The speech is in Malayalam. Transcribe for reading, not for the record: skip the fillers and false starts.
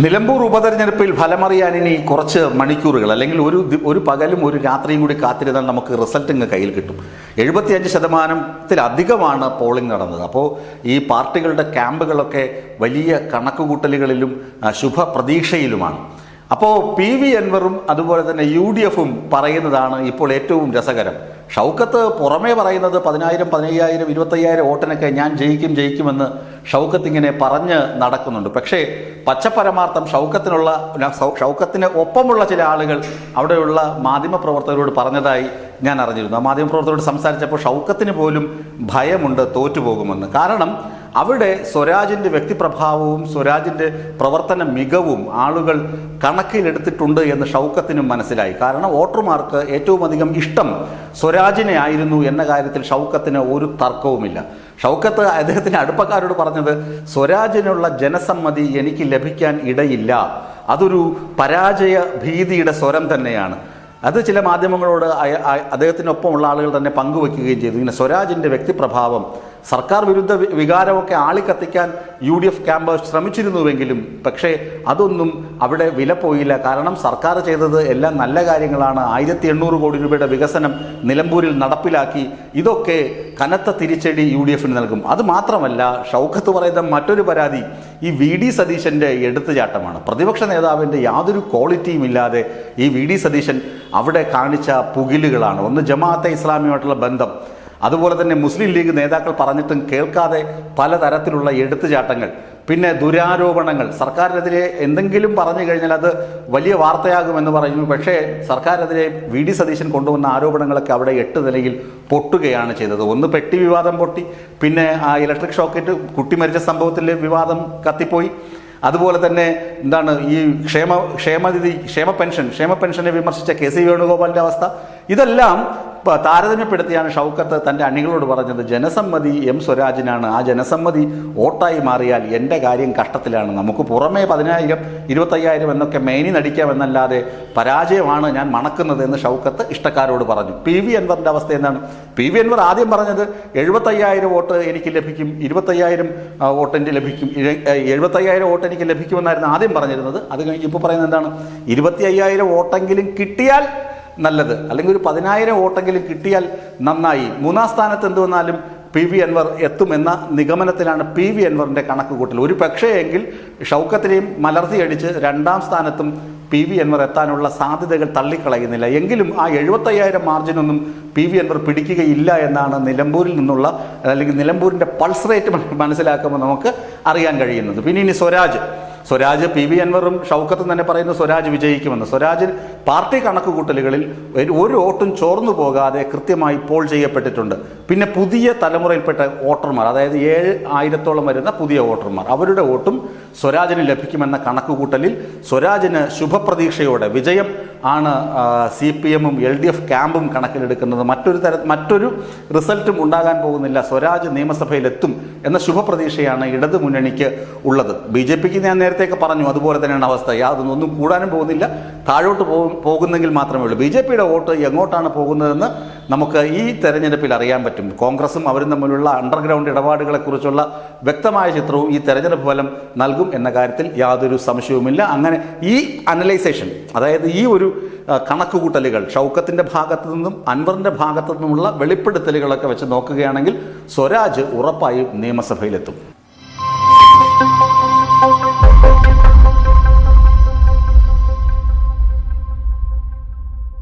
നിലമ്പൂർ ഉപതെരഞ്ഞെടുപ്പിൽ ഫലമറിയാൻ ഇനി കുറച്ച് മണിക്കൂറുകൾ അല്ലെങ്കിൽ ഒരു പകലും ഒരു രാത്രിയും കൂടി കാത്തിരുന്നാൽ നമുക്ക് റിസൾട്ട് ഇങ്ങ് കയ്യിൽ കിട്ടും. 75%-ത്തിലധികമാണ് പോളിംഗ് നടന്നത്. അപ്പോൾ ഈ പാർട്ടികളുടെ ക്യാമ്പുകളൊക്കെ വലിയ കണക്കുകൂട്ടലുകളിലും ശുഭപ്രതീക്ഷയിലുമാണ്. അപ്പോൾ പി.വി. അൻവറും അതുപോലെ തന്നെ UDF-ഉം പറയുന്നതാണ് ഇപ്പോൾ ഏറ്റവും രസകരം. ഷൗക്കത്ത് പുറമേ പറയുന്നത് 10,000, 15,000, 25,000 വോട്ടിനൊക്കെ ഞാൻ ജയിക്കുമെന്ന് ഷൗക്കത്ത് ഇങ്ങനെ പറഞ്ഞ് നടക്കുന്നുണ്ട്. പക്ഷേ പച്ചപ്പരമാർത്ഥം ഷൗക്കത്തിന് ഒപ്പമുള്ള ചില ആളുകൾ അവിടെയുള്ള മാധ്യമപ്രവർത്തകരോട് പറഞ്ഞതായി ഞാൻ അറിഞ്ഞിരുന്നു. ആ മാധ്യമപ്രവർത്തകരോട് സംസാരിച്ചപ്പോൾ ഷൗക്കത്തിന് പോലും ഭയമുണ്ട് തോറ്റുപോകുമെന്ന്. കാരണം അവിടെ സ്വരാജിൻ്റെ വ്യക്തിപ്രഭാവവും സ്വരാജിൻ്റെ പ്രവർത്തന മികവും ആളുകൾ കണക്കിലെടുത്തിട്ടുണ്ട് എന്ന് ഷൗക്കത്തിനും മനസ്സിലായി. കാരണം വോട്ടർമാർക്ക് ഏറ്റവും അധികം ഇഷ്ടം സ്വരാജിനെ ആയിരുന്നു എന്ന കാര്യത്തിൽ ഷൗക്കത്തിന് ഒരു തർക്കവുമില്ല. ഷൗക്കത്ത് അദ്ദേഹത്തിൻ്റെ അടുപ്പക്കാരോട് പറഞ്ഞത്, സ്വരാജിനുള്ള ജനസമ്മതി എനിക്ക് ലഭിക്കാൻ ഇടയില്ല, അതൊരു പരാജയ ഭീതിയുടെ സ്വരം തന്നെയാണ്. അത് ചില മാധ്യമങ്ങളോട് അദ്ദേഹത്തിനൊപ്പമുള്ള ആളുകൾ തന്നെ പങ്കുവെക്കുകയും ചെയ്തു. ഇങ്ങനെ സ്വരാജിൻ്റെ വ്യക്തിപ്രഭാവം, സർക്കാർ വിരുദ്ധ വികാരമൊക്കെ ആളിക്കത്തിക്കാൻ UDF ക്യാമ്പ് ശ്രമിച്ചിരുന്നുവെങ്കിലും പക്ഷേ അതൊന്നും അവിടെ വില പോയില്ല. കാരണം സർക്കാർ ചെയ്തത് എല്ലാം നല്ല കാര്യങ്ങളാണ്. 1,800 കോടി രൂപയുടെ വികസനം നിലമ്പൂരിൽ നടപ്പിലാക്കി. ഇതൊക്കെ കനത്ത തിരിച്ചടി UDF-ന് നൽകും. അത് മാത്രമല്ല, ഷൗക്കത്ത് പറയുന്ന മറ്റൊരു പരാതി ഈ VD സതീശൻ്റെ എടുത്തുചാട്ടമാണ്. പ്രതിപക്ഷ നേതാവിൻ്റെ യാതൊരു ക്വാളിറ്റിയും ഇല്ലാതെ ഈ VD സതീശൻ അവിടെ കാണിച്ച പുകിലുകളാണ്. ഒന്ന് ജമാഅത്തെ ഇസ്ലാമിയുമായിട്ടുള്ള ബന്ധം, അതുപോലെ തന്നെ മുസ്ലിം ലീഗ് നേതാക്കൾ പറഞ്ഞിട്ടും കേൾക്കാതെ പലതരത്തിലുള്ള എടുത്തുചാട്ടങ്ങൾ, പിന്നെ ദുരാരോപണങ്ങൾ. സർക്കാരിനെതിരെ എന്തെങ്കിലും പറഞ്ഞു കഴിഞ്ഞാൽ അത് വലിയ വാർത്തയാകുമെന്ന് പറയുന്നു. പക്ഷേ സർക്കാരിനെതിരെ VD സതീശൻ കൊണ്ടുവന്ന ആരോപണങ്ങളൊക്കെ അവിടെ 8 നിലയിൽ പൊട്ടുകയാണ് ചെയ്തത്. ഒന്ന് പെട്ടി വിവാദം പൊട്ടി, പിന്നെ ആ ഇലക്ട്രിക് ഷോക്കേറ്റ് കുട്ടി മരിച്ച സംഭവത്തിൽ വിവാദം കത്തിപ്പോയി. അതുപോലെ തന്നെ ഈ ക്ഷേമ പെൻഷനെ വിമർശിച്ച KC വേണുഗോപാലിൻ്റെ അവസ്ഥ, ഇതെല്ലാം താരതമ്യപ്പെടുത്തിയാണ് ഷൗക്കത്ത് തൻ്റെ അണികളോട് പറഞ്ഞത് ജനസമ്മതി സ്വരാജിനാണ്. ആ ജനസമ്മതി വോട്ടായി മാറിയാൽ എൻ്റെ കാര്യം കഷ്ടത്തിലാണ്. നമുക്ക് പുറമേ 10,000, 25,000 എന്നൊക്കെ മേനി നടിക്കാമെന്നല്ലാതെ പരാജയമാണ് ഞാൻ മണക്കുന്നത് എന്ന് ഷൗക്കത്ത് ഇഷ്ടക്കാരോട് പറഞ്ഞു. പി.വി. അൻവറിൻ്റെ അവസ്ഥ എന്താണ്? പി.വി. അൻവർ ആദ്യം പറഞ്ഞത് 75,000 വോട്ട് എനിക്ക് ലഭിക്കും, 25,000 വോട്ട് എനിക്ക് ലഭിക്കും, 75,000 വോട്ട് എനിക്ക് ലഭിക്കുമെന്നായിരുന്നു ആദ്യം പറഞ്ഞിരുന്നത്. അത് കഴിഞ്ഞ് ഇപ്പോൾ പറയുന്നത് എന്താണ്? 25,000 വോട്ടെങ്കിലും കിട്ടിയാൽ നല്ലത്, അല്ലെങ്കിൽ ഒരു 10,000 വോട്ടെങ്കിലും കിട്ടിയാൽ നന്നായി. 3-ാം സ്ഥാനത്ത് എന്ത് വന്നാലും പി.വി. അൻവർ എത്തുമെന്ന നിഗമനത്തിലാണ് പി.വി. അൻവറിൻ്റെ കണക്ക് കൂട്ടൽ. ഒരു പക്ഷേ എങ്കിൽ ഷൗക്കത്തിനെയും മലർത്തിയടിച്ച് 2-ാം സ്ഥാനത്തും പി.വി. അൻവർ എത്താനുള്ള സാധ്യതകൾ തള്ളിക്കളയുന്നില്ല. എങ്കിലും ആ 75,000 മാർജിനൊന്നും പി.വി. അൻവർ പിടിക്കുകയില്ല എന്നാണ് നിലമ്പൂരിൽ നിന്നുള്ള അല്ലെങ്കിൽ നിലമ്പൂരിൻ്റെ പൾസ് റേറ്റ് മനസ്സിലാക്കുമ്പോൾ നമുക്ക് അറിയാൻ കഴിയുന്നത്. പിന്നെ ഇനി സ്വരാജ് പി.വി. അൻവറും ഷൗക്കത്തും തന്നെ പറയുന്നു സ്വരാജ് വിജയിക്കുമെന്ന്. സ്വരാജ് പാർട്ടി കണക്കുകൂട്ടലുകളിൽ ഒരു വോട്ടും ചോർന്നു പോകാതെ കൃത്യമായി പോൾ ചെയ്യപ്പെട്ടിട്ടുണ്ട്. പിന്നെ പുതിയ തലമുറയിൽപ്പെട്ട വോട്ടർമാർ, അതായത് 7,000-ഓളം വരുന്ന പുതിയ വോട്ടർമാർ, അവരുടെ വോട്ടും സ്വരാജിന് ലഭിക്കുമെന്ന കണക്കുകൂട്ടലിൽ സ്വരാജിന് ശുഭപ്രതീക്ഷയോടെ വിജയം ആണ് CPM-ഉം LDF ക്യാമ്പും കണക്കിലെടുക്കുന്നത്. മറ്റൊരു റിസൾട്ടും ഉണ്ടാകാൻ പോകുന്നില്ല. സ്വരാജ് നിയമസഭയിലെത്തും എന്ന ശുഭപ്രതീക്ഷയാണ് ഇടതു മുന്നണിക്ക് ഉള്ളത്. BJP-ക്ക് ഞാൻ നേരത്തെയൊക്കെ പറഞ്ഞു അതുപോലെ തന്നെയാണ് അവസ്ഥ. യാതൊന്നും കൂടാനും പോകുന്നില്ല, താഴോട്ട് പോകുന്നെങ്കിൽ മാത്രമേ ഉള്ളൂ. BJP-യുടെ വോട്ട് എങ്ങോട്ടാണ് പോകുന്നതെന്ന് നമുക്ക് ഈ തെരഞ്ഞെടുപ്പിൽ അറിയാൻ പറ്റും. കോൺഗ്രസും അവരും തമ്മിലുള്ള അണ്ടർഗ്രൗണ്ട് ഇടപാടുകളെക്കുറിച്ചുള്ള വ്യക്തമായ ചിത്രവും ഈ തെരഞ്ഞെടുപ്പ് ഫലം നൽകും എന്ന കാര്യത്തിൽ യാതൊരു സംശയവുമില്ല. അങ്ങനെ ഈ അനലൈസേഷൻ, അതായത് ഈ ഒരു കണക്കുകൂട്ടലുകൾ ഷൗക്കത്തിൻ്റെ ഭാഗത്തു നിന്നും അൻവറിൻ്റെ ഭാഗത്തു നിന്നുമുള്ള വെളിപ്പെടുത്തലുകളൊക്കെ വെച്ച് നോക്കുകയാണെങ്കിൽ സ്വരാജ് ഉറപ്പായും നിയമസഭയിലെത്തും.